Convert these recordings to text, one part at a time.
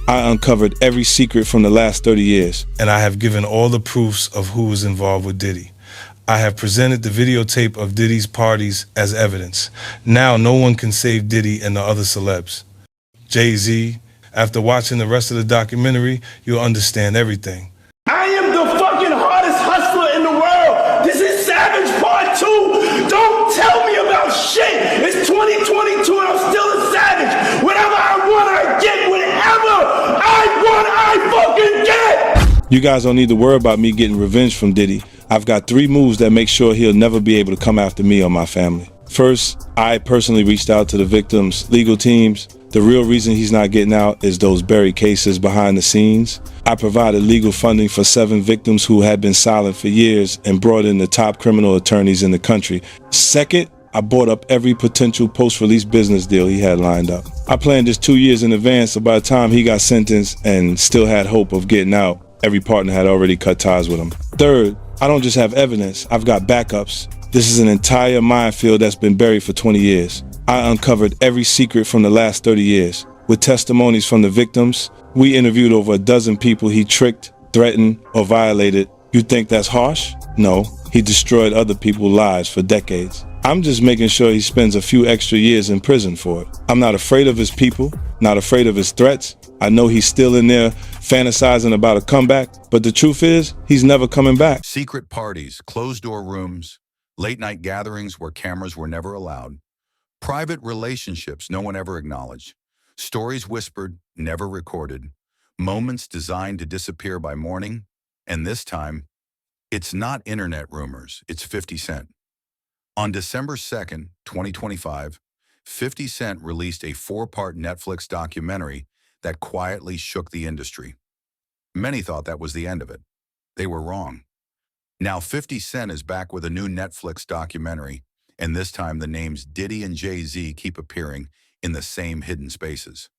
I uncovered every secret from the last 30 years. And I have given all the proofs of who was involved with Diddy. I have presented the videotape of Diddy's parties as evidence. Now no one can save Diddy and the other celebs. Jay-Z, after watching the rest of the documentary, you'll understand everything. I am the fucking hardest hustler in the world. This is Savage Part 2. Don't tell me about shit. It's 2022 and I'm still a savage. Whatever I want, I get. Whatever I want, I fucking get. You guys don't need to worry about me getting revenge from Diddy. I've got 3 moves that make sure he'll never be able to come after me or my family. First, I personally reached out to the victims' legal teams. The real reason he's not getting out is those buried cases behind the scenes. I provided legal funding for 7 victims who had been silent for years and brought in the top criminal attorneys in the country. Second, I bought up every potential post-release business deal he had lined up. I planned this 2 years in advance, so by the time he got sentenced and still had hope of getting out, every partner had already cut ties with him. Third, I don't just have evidence, I've got backups. This is an entire minefield that's been buried for 20 years. I uncovered every secret from the last 30 years. With testimonies from the victims, we interviewed over a dozen people he tricked, threatened, or violated. You think that's harsh? No, he destroyed other people's lives for decades. I'm just making sure he spends a few extra years in prison for it. I'm not afraid of his people, not afraid of his threats. I know he's still in there fantasizing about a comeback, but the truth is, he's never coming back. Secret parties, closed-door rooms, late-night gatherings where cameras were never allowed, private relationships no one ever acknowledged, stories whispered, never recorded, moments designed to disappear by morning, and this time, it's not internet rumors, it's 50 Cent. On December 2nd, 2025, 50 Cent released a 4-part Netflix documentary that quietly shook the industry. Many thought that was the end of it. They were wrong. Now 50 Cent is back with a new Netflix documentary, and this time the names Diddy and Jay-Z keep appearing in the same hidden spaces.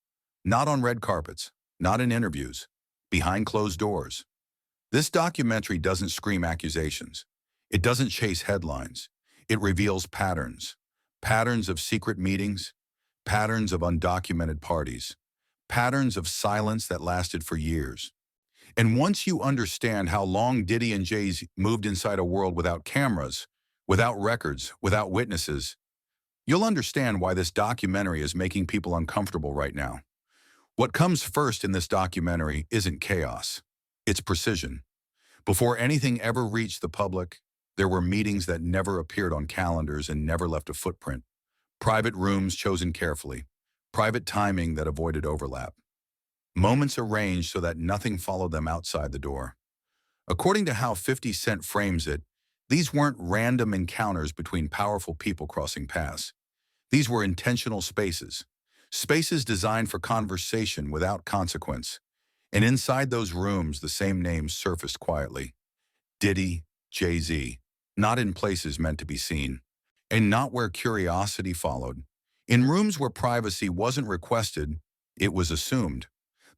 Not on red carpets, not in interviews, behind closed doors. This documentary doesn't scream accusations. It doesn't chase headlines. It reveals patterns. Patterns of secret meetings, patterns of undocumented parties, patterns of silence that lasted for years. And once you understand how long Diddy and Jay-Z moved inside a world without cameras, without records, without witnesses, you'll understand why this documentary is making people uncomfortable right now. What comes first in this documentary isn't chaos, it's precision. Before anything ever reached the public, there were meetings that never appeared on calendars and never left a footprint. Private rooms chosen carefully, private timing that avoided overlap. Moments arranged so that nothing followed them outside the door. According to how 50 Cent frames it, these weren't random encounters between powerful people crossing paths. These were intentional spaces. Spaces designed for conversation without consequence. And inside those rooms, the same names surfaced quietly. Diddy, Jay-Z, not in places meant to be seen, and not where curiosity followed. In rooms where privacy wasn't requested, it was assumed.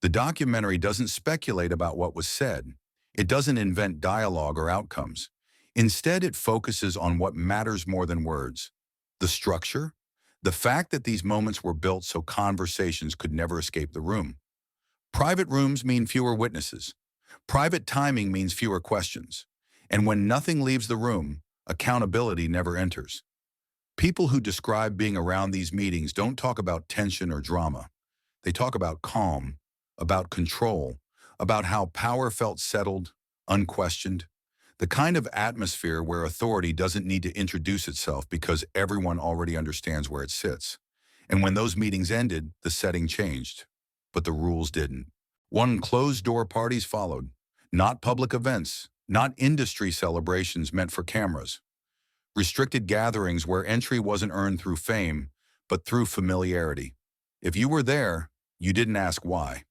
The documentary doesn't speculate about what was said. It doesn't invent dialogue or outcomes. Instead, it focuses on what matters more than words. The structure, the fact that these moments were built so conversations could never escape the room. Private rooms mean fewer witnesses. Private timing means fewer questions. And when nothing leaves the room, accountability never enters. People who describe being around these meetings don't talk about tension or drama. They talk about calm, about control, about how power felt settled, unquestioned, the kind of atmosphere where authority doesn't need to introduce itself because everyone already understands where it sits. And when those meetings ended, the setting changed, but the rules didn't. Closed-door parties followed, not public events, not industry celebrations meant for cameras. Restricted gatherings where entry wasn't earned through fame, but through familiarity. If you were there, you didn't ask why.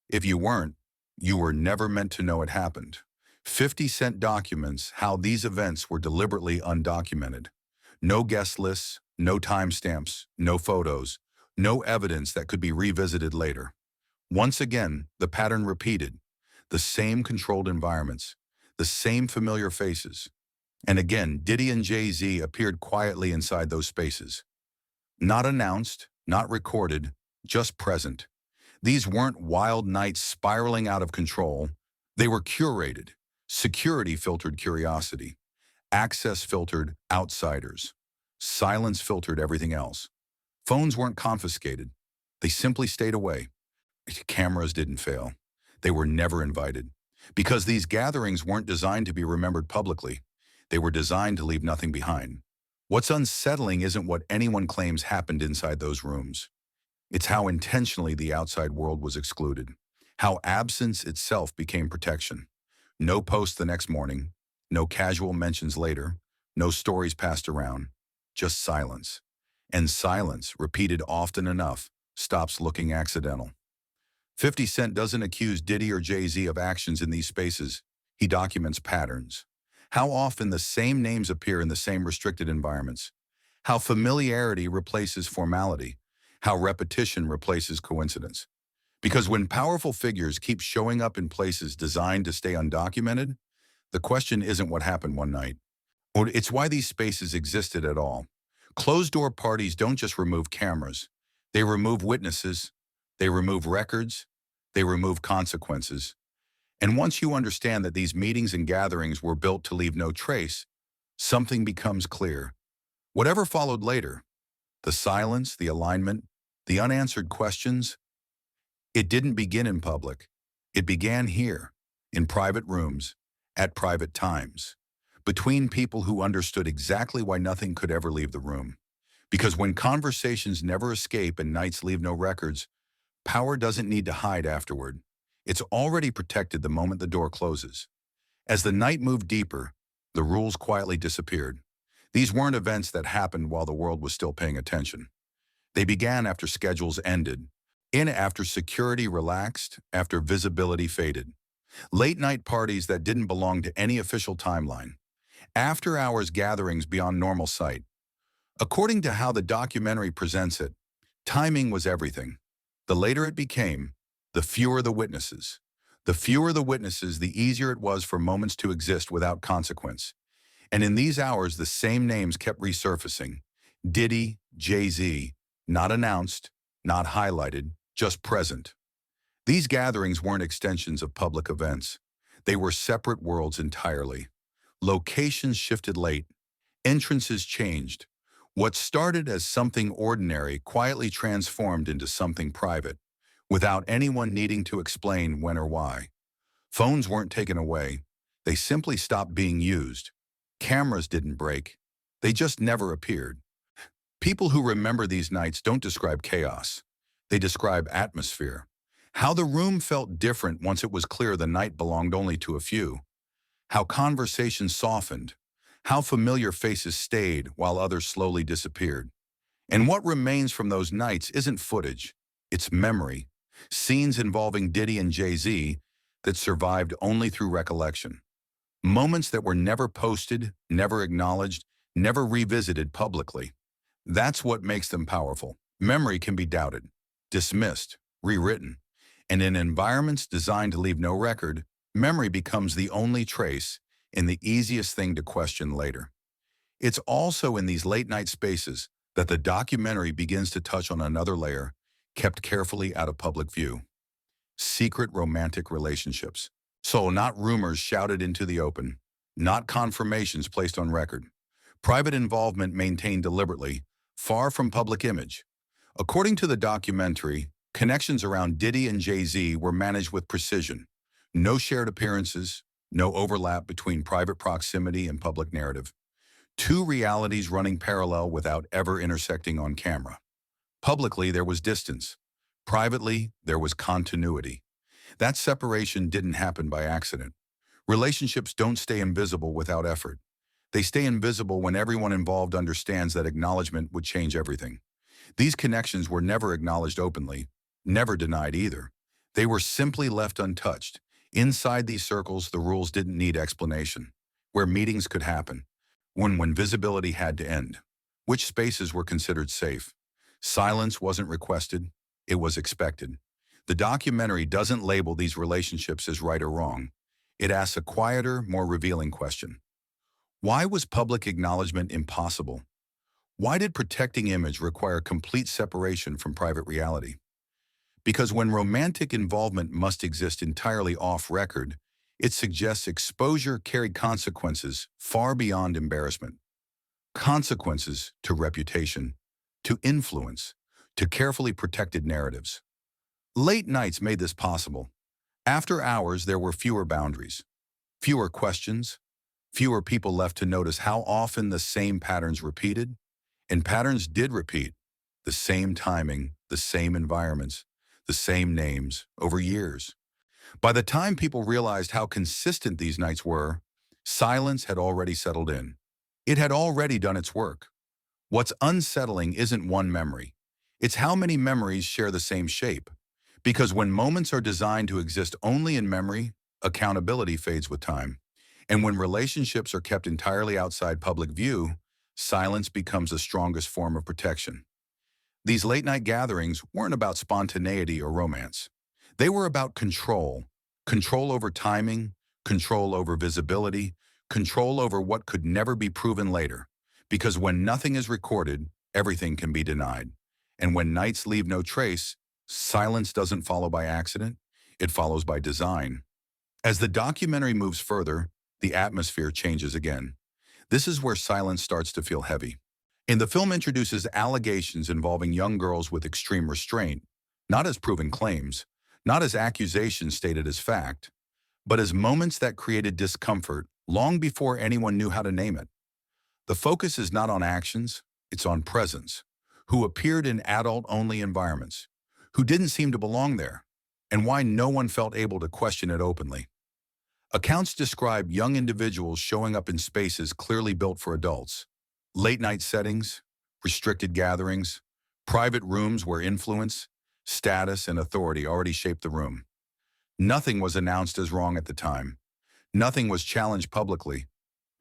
If you weren't, you were never meant to know it happened. 50 Cent documents how these events were deliberately undocumented. No guest lists, no timestamps, no photos, no evidence that could be revisited later. Once again, the pattern repeated. The same controlled environments, the same familiar faces. And again, Diddy and Jay-Z appeared quietly inside those spaces. Not announced, not recorded, just present. These weren't wild nights spiraling out of control. They were curated. Security filtered curiosity. Access filtered outsiders. Silence filtered everything else. Phones weren't confiscated. They simply stayed away. Cameras didn't fail. They were never invited. Because these gatherings weren't designed to be remembered publicly. They were designed to leave nothing behind. What's unsettling isn't what anyone claims happened inside those rooms. It's how intentionally the outside world was excluded. How absence itself became protection. No post the next morning. No casual mentions later. No stories passed around. Just silence. And silence, repeated often enough, stops looking accidental. 50 Cent doesn't accuse Diddy or Jay-Z of actions in these spaces. He documents patterns. How often the same names appear in the same restricted environments. How familiarity replaces formality. How repetition replaces coincidence. Because when powerful figures keep showing up in places designed to stay undocumented, the question isn't what happened one night. It's why these spaces existed at all. Closed-door parties don't just remove cameras. They remove witnesses. They remove records. They remove consequences. And once you understand that these meetings and gatherings were built to leave no trace, something becomes clear. Whatever followed later, the silence, the alignment, the unanswered questions, it didn't begin in public. It began here, in private rooms, at private times, between people who understood exactly why nothing could ever leave the room. Because when conversations never escape and nights leave no records, power doesn't need to hide afterward. It's already protected the moment the door closes. As the night moved deeper, the rules quietly disappeared. These weren't events that happened while the world was still paying attention. They began after schedules ended, after security relaxed, after visibility faded. Late-night parties that didn't belong to any official timeline. After-hours gatherings beyond normal sight. According to how the documentary presents it, timing was everything. The later it became, the fewer the witnesses. The fewer the witnesses, the easier it was for moments to exist without consequence. And in these hours, the same names kept resurfacing. Diddy, Jay-Z, not announced, not highlighted, just present. These gatherings weren't extensions of public events. They were separate worlds entirely. Locations shifted late. Entrances changed. What started as something ordinary quietly transformed into something private, without anyone needing to explain when or why. Phones weren't taken away. They simply stopped being used. Cameras didn't break. They just never appeared. People who remember these nights don't describe chaos. They describe atmosphere. How the room felt different once it was clear the night belonged only to a few. How conversations softened. How familiar faces stayed while others slowly disappeared. And what remains from those nights isn't footage. It's memory. Scenes involving Diddy and Jay-Z that survived only through recollection. Moments that were never posted, never acknowledged, never revisited publicly. That's what makes them powerful. Memory can be doubted, dismissed, rewritten. And in environments designed to leave no record, memory becomes the only trace and the easiest thing to question later. It's also in these late-night spaces that the documentary begins to touch on another layer, kept carefully out of public view. Secret romantic relationships. So not rumors shouted into the open, not confirmations placed on record. Private involvement maintained deliberately, far from public image. According to the documentary, connections around Diddy and Jay-Z were managed with precision. No shared appearances, no overlap between private proximity and public narrative. Two realities running parallel without ever intersecting on camera. Publicly, there was distance. Privately, there was continuity. That separation didn't happen by accident. Relationships don't stay invisible without effort. They stay invisible when everyone involved understands that acknowledgement would change everything. These connections were never acknowledged openly, never denied either. They were simply left untouched. Inside these circles, the rules didn't need explanation. Where meetings could happen. When visibility had to end. Which spaces were considered safe. Silence wasn't requested, it was expected. The documentary doesn't label these relationships as right or wrong. It asks a quieter, more revealing question. Why was public acknowledgement impossible? Why did protecting image require complete separation from private reality? Because when romantic involvement must exist entirely off-record, it suggests exposure carried consequences far beyond embarrassment. Consequences to reputation, to influence, to carefully protected narratives. Late nights made this possible. After hours, there were fewer boundaries, fewer questions, fewer people left to notice how often the same patterns repeated. And patterns did repeat. The same timing, the same environments, the same names over years. By the time people realized how consistent these nights were, silence had already settled in. It had already done its work. What's unsettling isn't one memory. It's how many memories share the same shape. Because when moments are designed to exist only in memory, accountability fades with time. And when relationships are kept entirely outside public view, silence becomes the strongest form of protection. These late-night gatherings weren't about spontaneity or romance. They were about control. Control over timing, control over visibility, control over what could never be proven later. Because when nothing is recorded, everything can be denied. And when nights leave no trace, silence doesn't follow by accident, it follows by design. As the documentary moves further, the atmosphere changes again. This is where silence starts to feel heavy. And the film introduces allegations involving young girls with extreme restraint, not as proven claims, not as accusations stated as fact, but as moments that created discomfort long before anyone knew how to name it. The focus is not on actions, it's on presence, who appeared in adult-only environments, who didn't seem to belong there, and why no one felt able to question it openly. Accounts describe young individuals showing up in spaces clearly built for adults. Late-night settings, restricted gatherings, private rooms where influence, status, and authority already shaped the room. Nothing was announced as wrong at the time. Nothing was challenged publicly.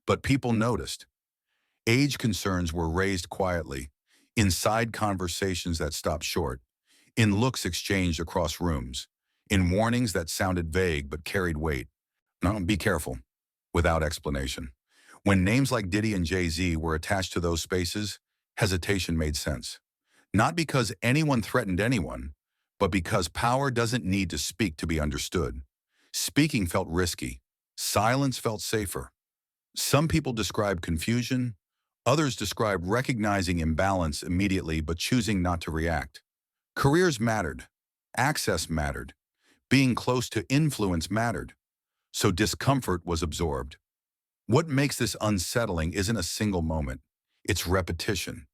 But people noticed. Age concerns were raised quietly, in side conversations that stopped short, in looks exchanged across rooms, in warnings that sounded vague but carried weight. Now, be careful, without explanation. When names like Diddy and Jay-Z were attached to those spaces, hesitation made sense. Not because anyone threatened anyone, but because power doesn't need to speak to be understood. Speaking felt risky. Silence felt safer. Some people describe confusion. Others describe recognizing imbalance immediately but choosing not to react. Careers mattered. Access mattered. Being close to influence mattered. So discomfort was absorbed. What makes this unsettling isn't a single moment. It's repetition.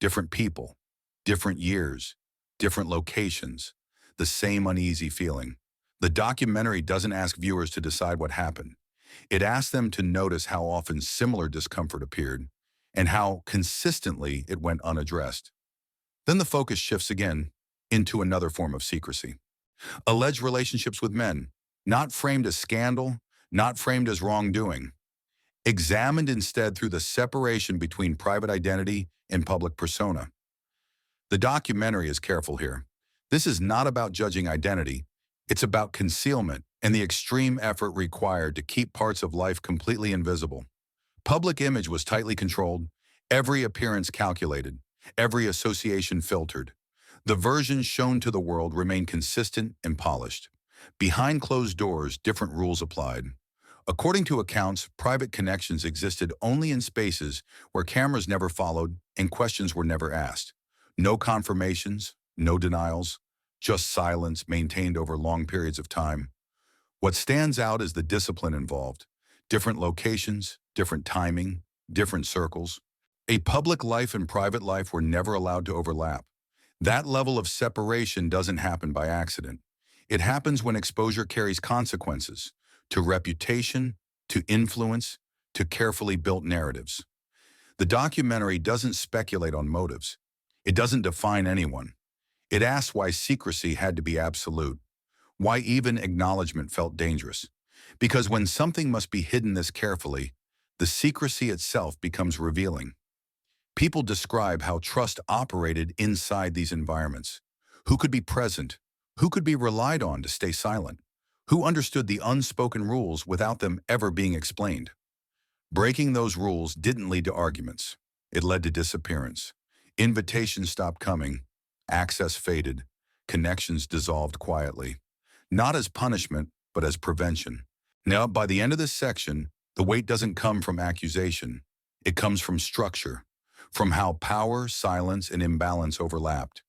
Different people, different years, different locations, the same uneasy feeling. The documentary doesn't ask viewers to decide what happened. It asks them to notice how often similar discomfort appeared and how consistently it went unaddressed. Then the focus shifts again into another form of secrecy. Alleged relationships with men, not framed as scandal, not framed as wrongdoing, examined instead through the separation between private identity and public persona. The documentary is careful here. This is not about judging identity. It's about concealment and the extreme effort required to keep parts of life completely invisible. Public image was tightly controlled, every appearance calculated, every association filtered. The versions shown to the world remained consistent and polished. Behind closed doors, different rules applied. According to accounts, private connections existed only in spaces where cameras never followed and questions were never asked. No confirmations, no denials, just silence maintained over long periods of time. What stands out is the discipline involved. Different locations, different timing, different circles. A public life and private life were never allowed to overlap. That level of separation doesn't happen by accident. It happens when exposure carries consequences. To reputation, to influence, to carefully built narratives. The documentary doesn't speculate on motives. It doesn't define anyone. It asks why secrecy had to be absolute, why even acknowledgement felt dangerous. Because when something must be hidden this carefully, the secrecy itself becomes revealing. People describe how trust operated inside these environments. Who could be present? Who could be relied on to stay silent? Who understood the unspoken rules without them ever being explained? Breaking those rules didn't lead to arguments. It led to disappearance. Invitations stopped coming. Access faded. connections dissolved quietly, not as punishment, but as prevention. Now, by the end of this section, the weight doesn't come from accusation. It comes from structure, from how power, silence, and imbalance overlapped,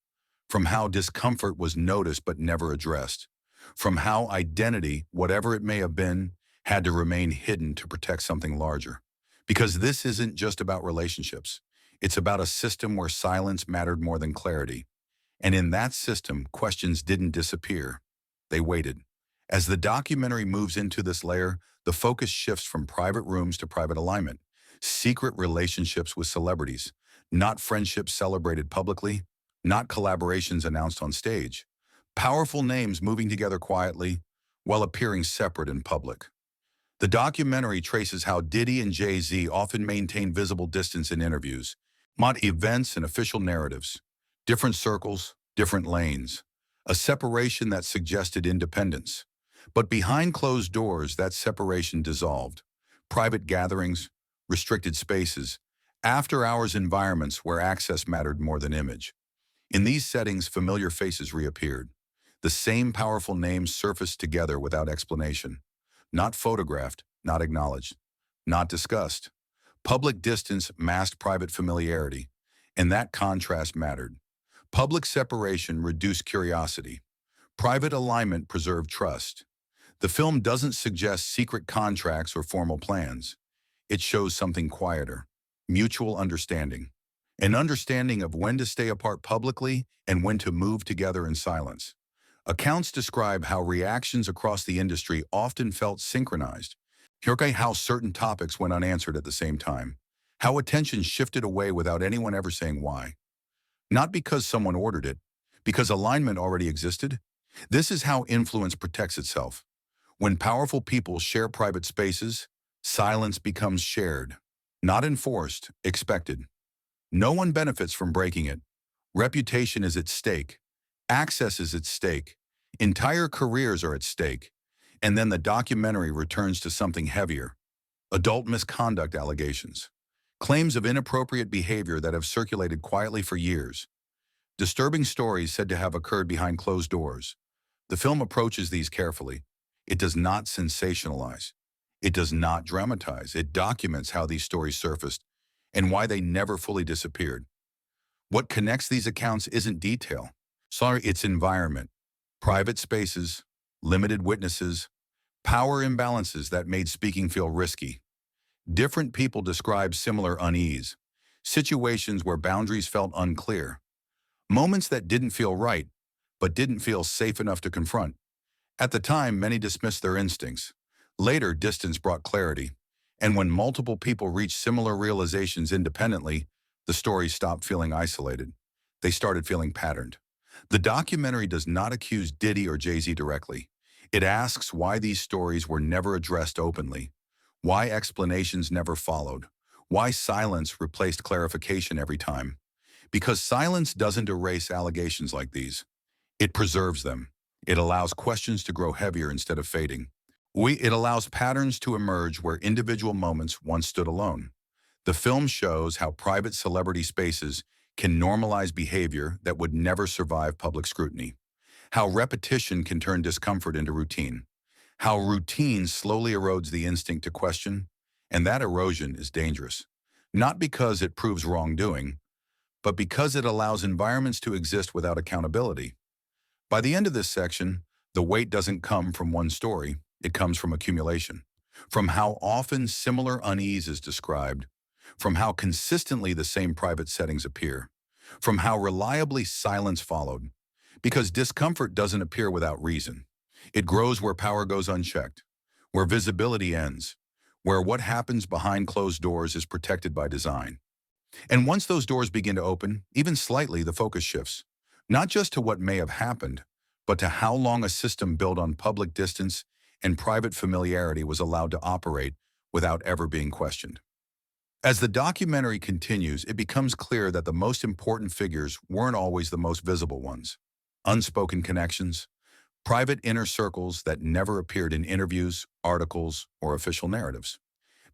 from how discomfort was noticed but never addressed, from how identity, whatever it may have been, had to remain hidden to protect something larger. Because this isn't just about relationships. It's about a system where silence mattered more than clarity. And in that system, questions didn't disappear. They waited. As the documentary moves into this layer, the focus shifts from private rooms to private alignment, secret relationships with celebrities, not friendships celebrated publicly, not collaborations announced on stage, powerful names moving together quietly while appearing separate in public. The documentary traces how Diddy and Jay-Z often maintain visible distance in interviews, not events and official narratives, different circles, different lanes, a separation that suggested independence. But behind closed doors, that separation dissolved. Private gatherings, restricted spaces, after-hours environments where access mattered more than image. In these settings, familiar faces reappeared. The same powerful names surfaced together without explanation. Not photographed, not acknowledged, not discussed. Public distance masked private familiarity, and that contrast mattered. Public separation reduced curiosity. Private alignment preserved trust. The film doesn't suggest secret contracts or formal plans. It shows something quieter, mutual understanding. An understanding of when to stay apart publicly and when to move together in silence. Accounts describe how reactions across the industry often felt synchronized. How certain topics went unanswered at the same time. How attention shifted away without anyone ever saying why. Not because someone ordered it, because alignment already existed. This is how influence protects itself. When powerful people share private spaces, silence becomes shared, not enforced, expected. No one benefits from breaking it. Reputation is at stake. Access is at stake. Entire careers are at stake. And then the documentary returns to something heavier. Adult misconduct allegations. Claims of inappropriate behavior that have circulated quietly for years. Disturbing stories said to have occurred behind closed doors. The film approaches these carefully. It does not sensationalize. It does not dramatize. It documents how these stories surfaced and why they never fully disappeared. What connects these accounts isn't detail. It's environment. Private spaces, limited witnesses, power imbalances that made speaking feel risky. Different people describe similar unease, situations where boundaries felt unclear, moments that didn't feel right, but didn't feel safe enough to confront. At the time, many dismissed their instincts. Later, distance brought clarity. And when multiple people reached similar realizations independently, the stories stopped feeling isolated. They started feeling patterned. The documentary does not accuse Diddy or Jay-Z directly. It asks why these stories were never addressed openly, why explanations never followed, why silence replaced clarification every time. Because silence doesn't erase allegations like these. It preserves them. It allows questions to grow heavier instead of fading. It allows patterns to emerge where individual moments once stood alone. The film shows how private celebrity spaces can normalize behavior that would never survive public scrutiny. How repetition can turn discomfort into routine. How routine slowly erodes the instinct to question, and that erosion is dangerous. Not because it proves wrongdoing, but because it allows environments to exist without accountability. By the end of this section, the weight doesn't come from one story, it comes from accumulation. From how often similar unease is described, from how consistently the same private settings appear, from how reliably silence followed. Because discomfort doesn't appear without reason. It grows where power goes unchecked, where visibility ends, where what happens behind closed doors is protected by design. And once those doors begin to open, even slightly, the focus shifts. Not just to what may have happened, but to how long a system built on public distance and private familiarity was allowed to operate without ever being questioned. As the documentary continues, it becomes clear that the most important figures weren't always the most visible ones. Unspoken connections, private inner circles that never appeared in interviews, articles, or official narratives.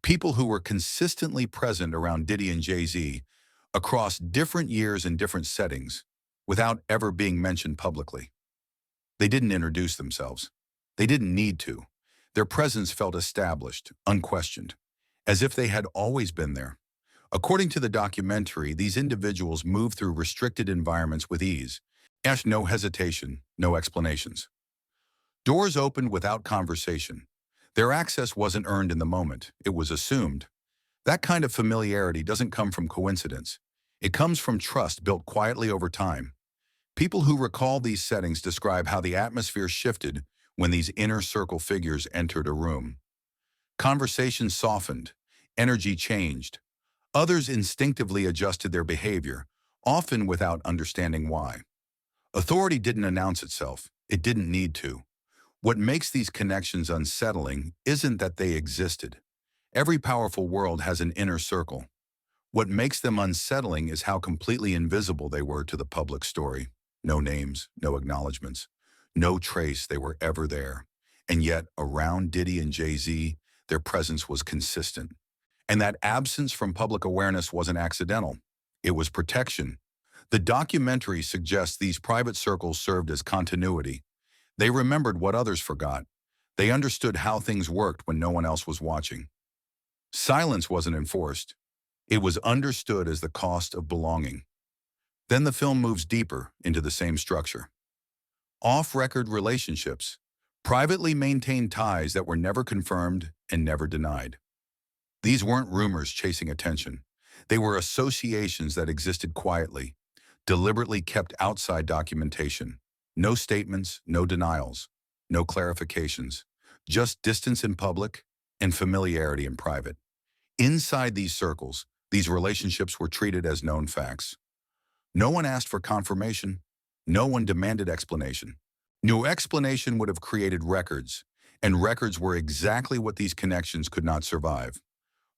People who were consistently present around Diddy and Jay-Z across different years and different settings without ever being mentioned publicly. They didn't introduce themselves. They didn't need to. Their presence felt established, unquestioned, as if they had always been there. According to the documentary, these individuals moved through restricted environments with ease. No hesitation, no explanations. Doors opened without conversation. Their access wasn't earned in the moment, it was assumed. That kind of familiarity doesn't come from coincidence. It comes from trust built quietly over time. People who recall these settings describe how the atmosphere shifted when these inner circle figures entered a room. Conversations softened, energy changed. Others instinctively adjusted their behavior, often without understanding why. Authority didn't announce itself. It didn't need to. What makes these connections unsettling isn't that they existed. Every powerful world has an inner circle. What makes them unsettling is how completely invisible they were to the public story. No names, no acknowledgments, no trace they were ever there. And yet, around Diddy and Jay-Z, their presence was consistent. And that absence from public awareness wasn't accidental. It was protection. The documentary suggests these private circles served as continuity. They remembered what others forgot. They understood how things worked when no one else was watching. Silence wasn't enforced. It was understood as the cost of belonging. Then the film moves deeper into the same structure. Off-record relationships, privately maintained ties that were never confirmed and never denied. These weren't rumors chasing attention. They were associations that existed quietly, deliberately kept outside documentation. No statements, no denials, no clarifications, just distance in public and familiarity in private. Inside these circles, these relationships were treated as known facts. No one asked for confirmation. No one demanded explanation. No explanation would have created records, and records were exactly what these connections could not survive.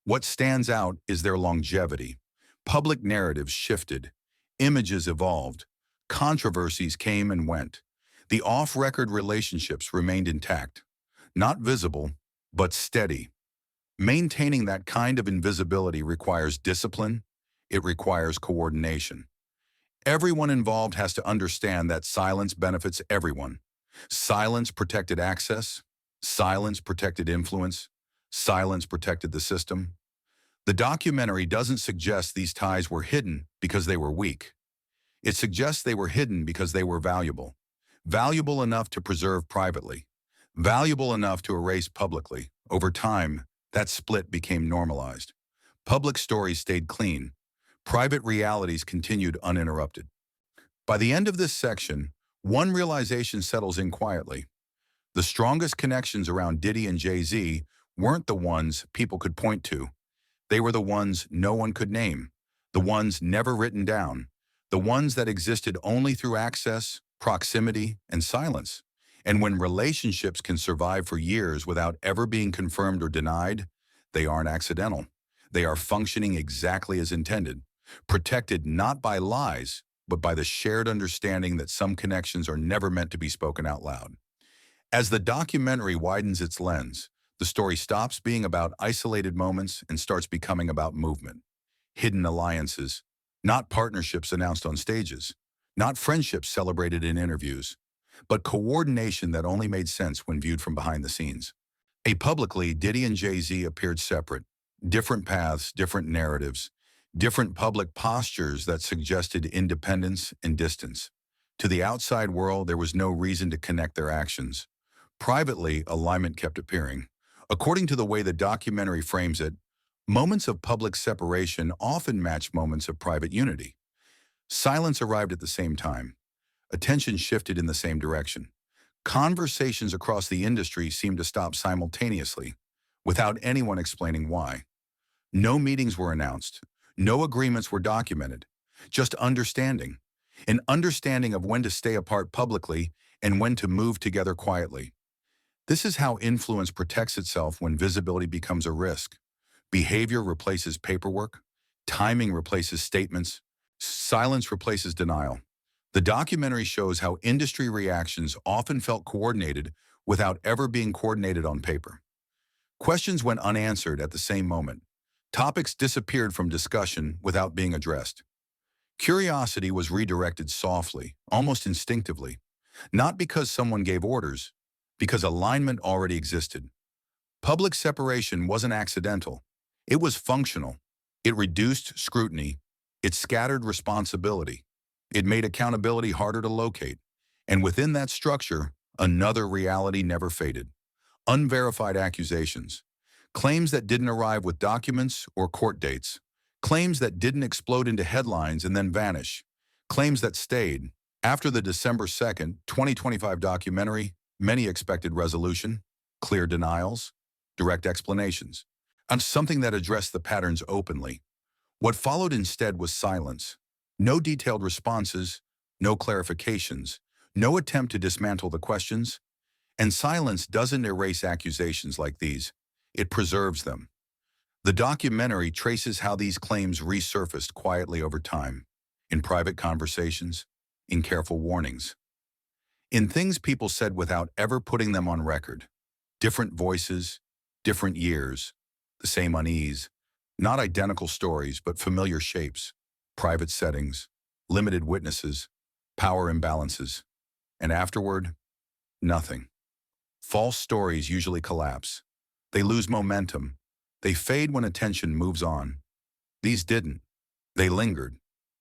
What stands out is their longevity. Public narratives shifted, images evolved, controversies came and went. The off-record relationships remained intact, not visible, but steady. Maintaining that kind of invisibility requires discipline. It requires coordination. Everyone involved has to understand that silence benefits everyone. Silence protected access. Silence protected influence. Silence protected the system. The documentary doesn't suggest these ties were hidden because they were weak. It suggests they were hidden because they were valuable. Valuable enough to preserve privately. Valuable enough to erase publicly. Over time, that split became normalized. Public stories stayed clean. Private realities continued uninterrupted. By the end of this section, one realization settles in quietly. The strongest connections around Diddy and Jay-Z weren't the ones people could point to. They were the ones no one could name, the ones never written down, the ones that existed only through access, proximity, and silence. And when relationships can survive for years without ever being confirmed or denied, they aren't accidental. They are functioning exactly as intended, protected not by lies, but by the shared understanding that some connections are never meant to be spoken out loud. As the documentary widens its lens, the story stops being about isolated moments and starts becoming about movement. Hidden alliances, not partnerships announced on stages, not friendships celebrated in interviews, but coordination that only made sense when viewed from behind the scenes. Publicly, Diddy and Jay-Z appeared separate, different paths, different narratives, different public postures that suggested independence and distance. To the outside world, there was no reason to connect their actions. Privately, alignment kept appearing. According to the way the documentary frames it, moments of public separation often match moments of private unity. Silence arrived at the same time. Attention shifted in the same direction. Conversations across the industry seemed to stop simultaneously, without anyone explaining why. No meetings were announced. No agreements were documented. Just understanding. An understanding of when to stay apart publicly and when to move together quietly. This is how influence protects itself when visibility becomes a risk. Behavior replaces paperwork. Timing replaces statements. Silence replaces denial. The documentary shows how industry reactions often felt coordinated without ever being coordinated on paper. Questions went unanswered at the same moment. Topics disappeared from discussion without being addressed. Curiosity was redirected softly, almost instinctively. Not because someone gave orders, because alignment already existed. Public separation wasn't accidental. It was functional. It reduced scrutiny. It scattered responsibility. It made accountability harder to locate. And within that structure, another reality never faded. Unverified accusations. Claims that didn't arrive with documents or court dates. Claims that didn't explode into headlines and then vanish. Claims that stayed. After the December 2nd, 2025 documentary, many expected resolution, clear denials, direct explanations, and something that addressed the patterns openly. What followed instead was silence. No detailed responses, no clarifications, no attempt to dismantle the questions. And silence doesn't erase accusations like these. It preserves them. The documentary traces how these claims resurfaced quietly over time, in private conversations, in careful warnings, in things people said without ever putting them on record. Different voices, different years, the same unease, not identical stories, but familiar shapes, private settings, limited witnesses, power imbalances, and afterward, nothing. False stories usually collapse. They lose momentum. They fade when attention moves on. These didn't. They lingered.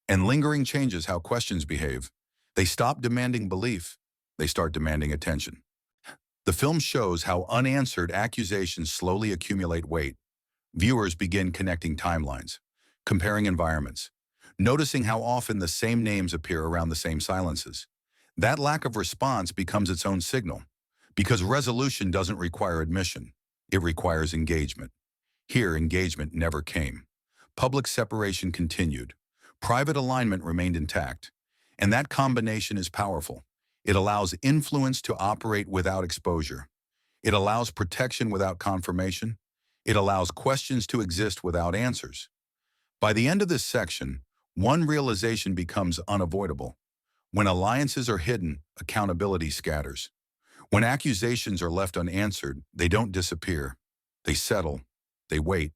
And lingering changes how questions behave. They stop demanding belief. They start demanding attention. The film shows how unanswered accusations slowly accumulate weight. Viewers begin connecting timelines, comparing environments, noticing how often the same names appear around the same silences. That lack of response becomes its own signal, because resolution doesn't require admission. It requires engagement. Here, engagement never came. Public separation continued. Private alignment remained intact. And that combination is powerful. It allows influence to operate without exposure. It allows protection without confirmation. It allows questions to exist without answers. By the end of this section, one realization becomes unavoidable. When alliances are hidden, accountability scatters. When accusations are left unanswered, they don't disappear. They settle. They wait.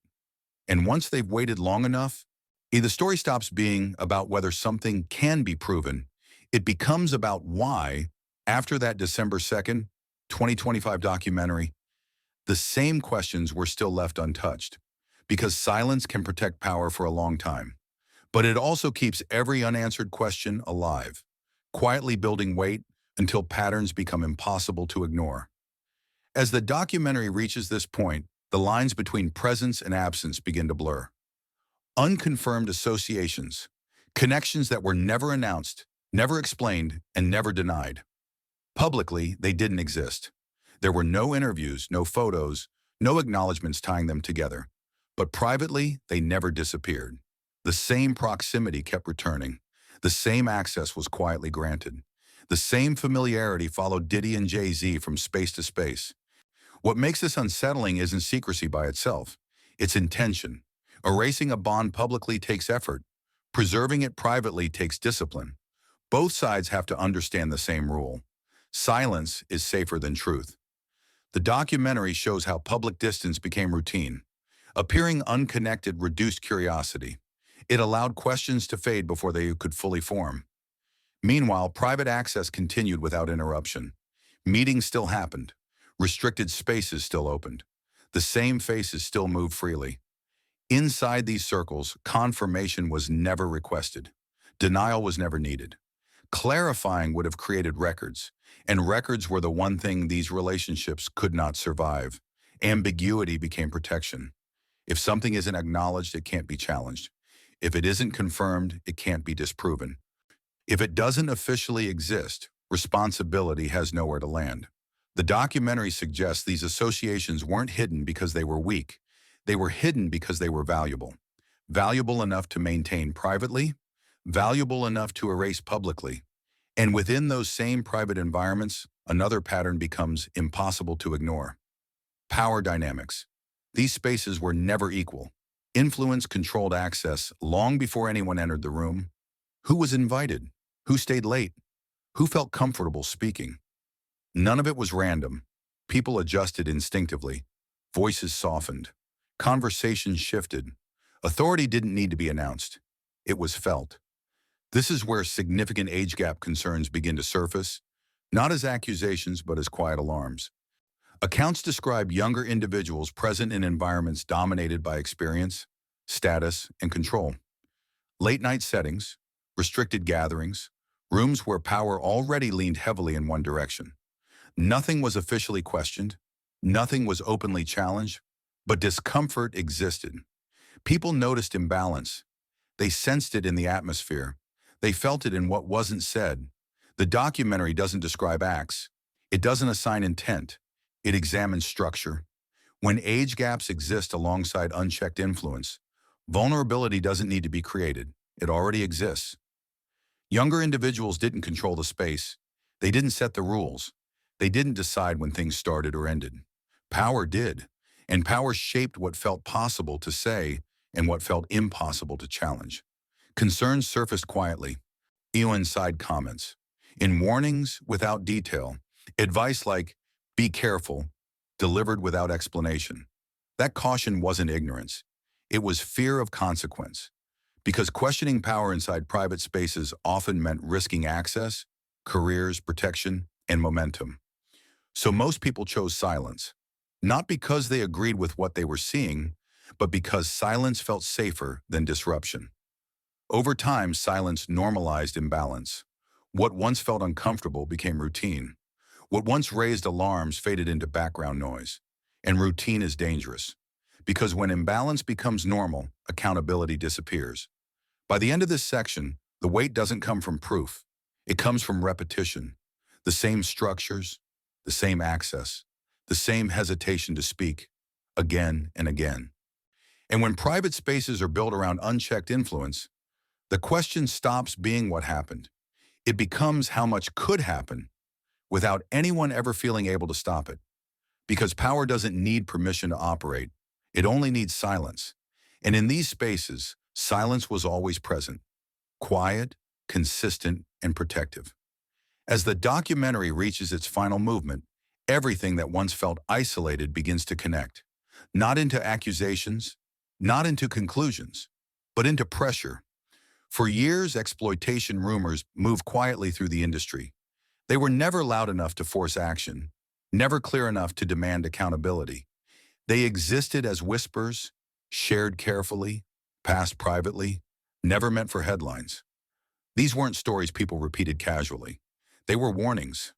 And once they've waited long enough, the story stops being about whether something can be proven. It becomes about why, after that December 2nd, 2025 documentary, the same questions were still left untouched. Because silence can protect power for a long time. But it also keeps every unanswered question alive, quietly building weight until patterns become impossible to ignore. As the documentary reaches this point, the lines between presence and absence begin to blur. Unconfirmed associations, connections that were never announced, never explained, and never denied. Publicly, they didn't exist. There were no interviews, no photos, no acknowledgments tying them together. But privately, they never disappeared. The same proximity kept returning. The same access was quietly granted. The same familiarity followed Diddy and Jay-Z from space to space. What makes this unsettling isn't secrecy by itself. It's intention. Erasing a bond publicly takes effort. Preserving it privately takes discipline. Both sides have to understand the same rule. Silence is safer than truth. The documentary shows how public distance became routine. Appearing unconnected reduced curiosity. It allowed questions to fade before they could fully form. Meanwhile, private access continued without interruption. Meetings still happened. Restricted spaces still opened. The same faces still moved freely. Inside these circles, confirmation was never requested. Denial was never needed. Clarifying would have created records, and records were the one thing these relationships could not survive. Ambiguity became protection. If something isn't acknowledged, it can't be challenged. If it isn't confirmed, it can't be disproven. If it doesn't officially exist, responsibility has nowhere to land. The documentary suggests these associations weren't hidden because they were weak. They were hidden because they were valuable. Valuable enough to maintain privately, valuable enough to erase publicly. And within those same private environments, another pattern becomes impossible to ignore. Power dynamics. These spaces were never equal. Influence controlled access long before anyone entered the room. Who was invited? Who stayed late? Who felt comfortable speaking? None of it was random. People adjusted instinctively. Voices softened. Conversations shifted. Authority didn't need to be announced. It was felt. This is where significant age gap concerns begin to surface. not as accusations but as quiet alarms. Accounts describe younger individuals present in environments dominated by experience, status, and control. Late-night settings, restricted gatherings, rooms where power already leaned heavily in one direction. Nothing was officially questioned, nothing was openly challenged, but discomfort existed. People noticed imbalance. They sensed it in the atmosphere. They felt it in what wasn't said. The documentary doesn't describe acts. It doesn't assign intent. It examines structure. When age gaps exist alongside unchecked influence, vulnerability doesn't need to be created. It already exists. Younger individuals didn't control the space. They didn't set the rules. They didn't decide when things started or ended. Power did, and power shaped what felt possible to say and what felt impossible to challenge. Concerns surfaced quietly, inside comments, in warnings without detail, advice like, "Be careful," delivered without explanation. That caution wasn't ignorance. It was fear of consequence. Because questioning power inside private spaces often meant risking access, careers, protection, and momentum. So most people chose silence, not because they agreed with what they were seeing, but because silence felt safer than disruption. Over time, silence normalized imbalance. What once felt uncomfortable became routine. What once raised alarms faded into background noise. And routine is dangerous, because when imbalance becomes normal, accountability disappears. By the end of this section, the weight doesn't come from proof. It comes from repetition. The same structures, the same access, the same hesitation to speak, again and again. And when private spaces are built around unchecked influence, the question stops being what happened. It becomes how much could happen without anyone ever feeling able to stop it. Because power doesn't need permission to operate. It only needs silence. And in these spaces, silence was always present, quiet, consistent, and protective. As the documentary reaches its final movement, everything that once felt isolated begins to connect, not into accusations, not into conclusions, but into pressure. For years, exploitation rumors moved quietly through the industry. They were never loud enough to force action, never clear enough to demand accountability. They existed as whispers, shared carefully, passed privately, never meant for headlines. These weren't stories people repeated casually. They were warnings.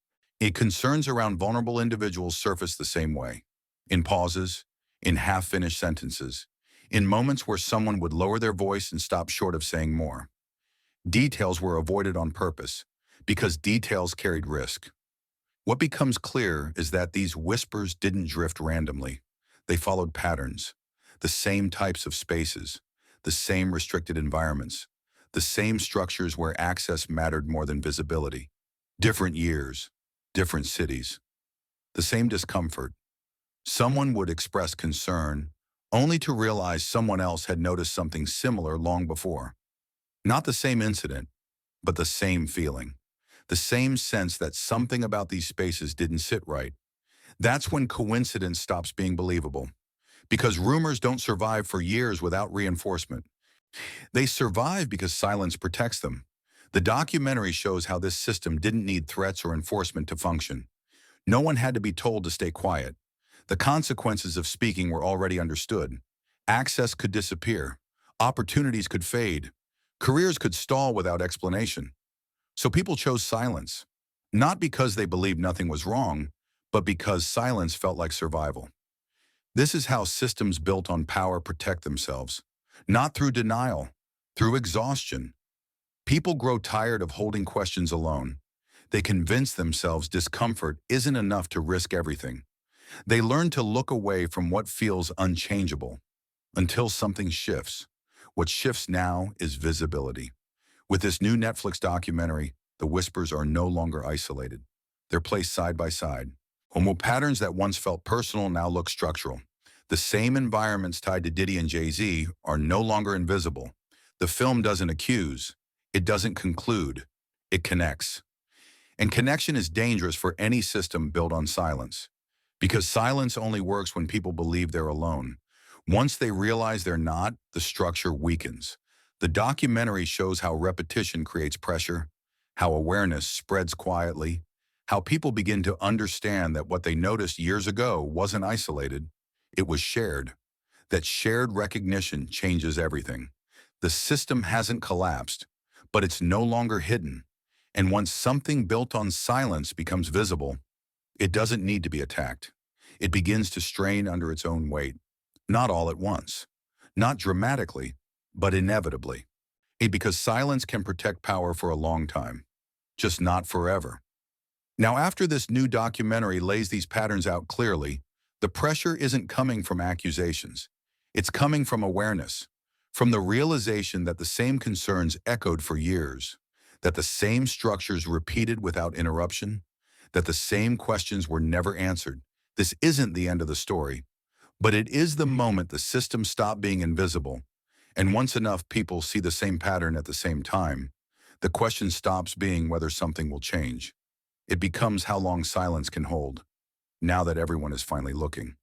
Concerns around vulnerable individuals surfaced the same way, in pauses, in half-finished sentences, in moments where someone would lower their voice and stop short of saying more. Details were avoided on purpose, because details carried risk. What becomes clear is that these whispers didn't drift randomly. They followed patterns, the same types of spaces, the same restricted environments, the same structures where access mattered more than visibility. Different years, different cities, the same discomfort. Someone would express concern, only to realize someone else had noticed something similar long before. Not the same incident, but the same feeling. The same sense that something about these spaces didn't sit right. That's when coincidence stops being believable. Because rumors don't survive for years without reinforcement. They survive because silence protects them. The documentary shows how this system didn't need threats or enforcement to function. No one had to be told to stay quiet. The consequences of speaking were already understood. Access could disappear. Opportunities could fade. Careers could stall without explanation. So people chose silence, not because they believed nothing was wrong, but because silence felt like survival. This is how systems built on power protect themselves, not through denial, through exhaustion. People grow tired of holding questions alone. They convince themselves discomfort isn't enough to risk everything. They learn to look away from what feels unchangeable until something shifts. What shifts now is visibility. With this new Netflix documentary, the whispers are no longer isolated. They're placed side by side. Homo patterns that once felt personal now look structural. The same environments tied to Diddy and Jay-Z are no longer invisible. The film doesn't accuse. It doesn't conclude. It connects. And connection is dangerous for any system built on silence. Because silence only works when people believe they're alone. Once they realize they're not, the structure weakens. The documentary shows how repetition creates pressure, how awareness spreads quietly, how people begin to understand that what they noticed years ago wasn't isolated, it was shared. That shared recognition changes everything. The system hasn't collapsed, but it's no longer hidden. And once something built on silence becomes visible, it doesn't need to be attacked. It begins to strain under its own weight. Not all at once, not dramatically, but inevitably. Because silence can protect power for a long time, just not forever. Now, after this new documentary lays these patterns out clearly, the pressure isn't coming from accusations. It's coming from awareness, from the realization that the same concerns echoed for years, that the same structures repeated without interruption, that the same questions were never answered. This isn't the end of the story, but it is the moment the system stopped being invisible. And once enough people see the same pattern at the same time, the question stops being whether something will change. It becomes how long silence can hold, now that everyone is finally looking.